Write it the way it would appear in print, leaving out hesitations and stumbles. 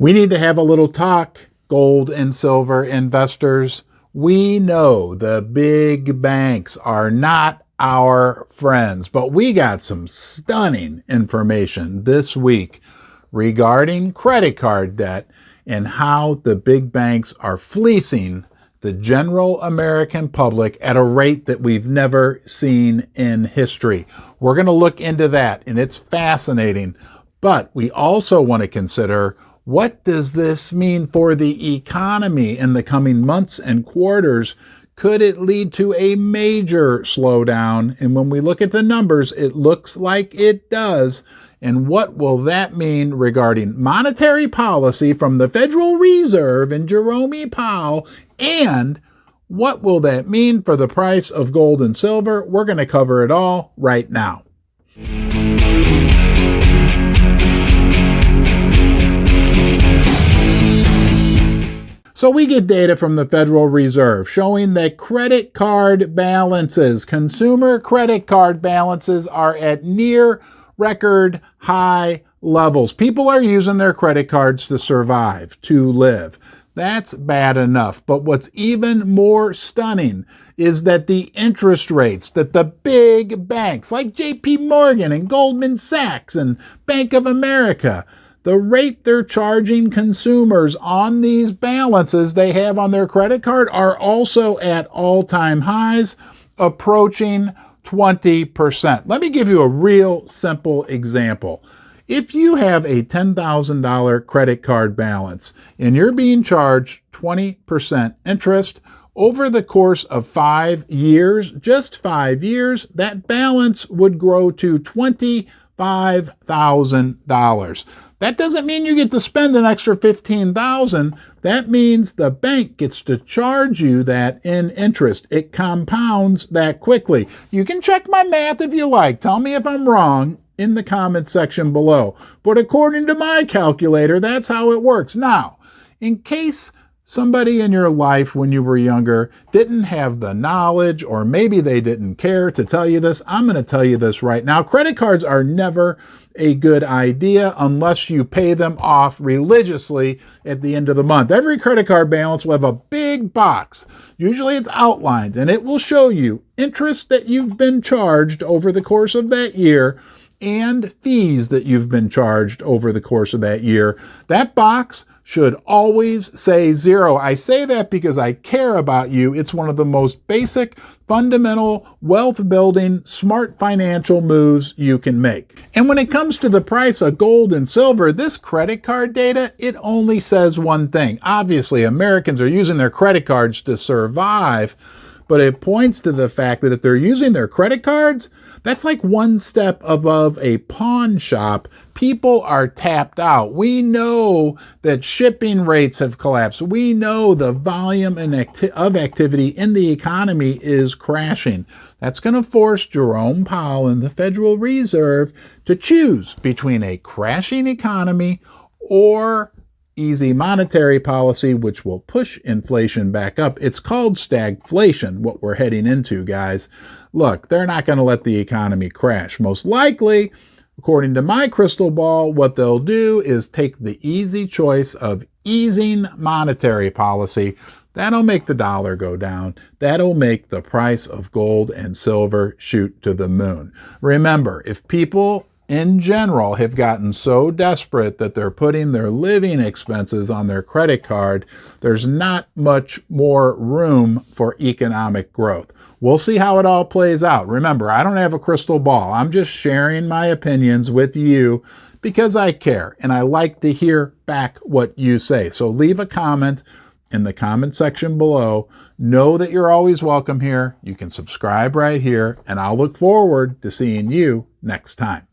We need to have a little talk, gold and silver investors. We know the big banks are not our friends, but we got some stunning information this week regarding credit card debt and how the big banks are fleecing the general American public at a rate that we've never seen in history. We're going to look into that, and it's fascinating. But we also want to consider, what does this mean for the economy in the coming months and quarters? Could it lead to a major slowdown? And when we look at the numbers, it looks like it does. And what will that mean regarding monetary policy from the Federal Reserve and Jerome Powell? And what will that mean for the price of gold and silver? We're going to cover it all right now. So we get data from the Federal Reserve showing that credit card balances, consumer credit card balances, are at near record high levels. People are using their credit cards to survive, to live. That's bad enough. But what's even more stunning is that the interest rates that the big banks like JP Morgan and Goldman Sachs and Bank of America, the rate they're charging consumers on these balances they have on their credit card are also at all-time highs, approaching 20%. Let me give you a real simple example. If you have a $10,000 credit card balance and you're being charged 20% interest over the course of 5 years, just 5 years, that balance would grow to $25,000. That doesn't mean you get to spend an extra $15,000. That means the bank gets to charge you that in interest. It compounds that quickly. You can check my math if you like. Tell me if I'm wrong in the comments section below. But according to my calculator, that's how it works. Now, in case somebody in your life when you were younger didn't have the knowledge, or maybe they didn't care to tell you this, I'm going to tell you this right now. Credit cards are never a good idea unless you pay them off religiously at the end of the month. Every credit card balance will have a big box. Usually it's outlined, and it will show you interest that you've been charged over the course of that year and fees that you've been charged over the course of that year. That box should always say 0. I say that because I care about you. It's one of the most basic, fundamental, wealth-building, smart financial moves you can make. And when it comes to the price of gold and silver, this credit card data, it only says one thing. Obviously, Americans are using their credit cards to survive, but it points to the fact that if they're using their credit cards, that's like one step above a pawn shop. People are tapped out. We know that shipping rates have collapsed. We know the volume of activity in the economy is crashing. That's going to force Jerome Powell and the Federal Reserve to choose between a crashing economy or easy monetary policy, which will push inflation back up. It's called stagflation, what we're heading into, guys. Look, they're not going to let the economy crash. Most likely, according to my crystal ball, what they'll do is take the easy choice of easing monetary policy. That'll make the dollar go down. That'll make the price of gold and silver shoot to the moon. Remember, if people in general have gotten so desperate that they're putting their living expenses on their credit card, there's not much more room for economic growth. We'll see how it all plays out. Remember, I don't have a crystal ball. I'm just sharing my opinions with you because I care and I like to hear back what you say. So leave a comment in the comment section below. Know that you're always welcome here. You can subscribe right here, and I'll look forward to seeing you next time.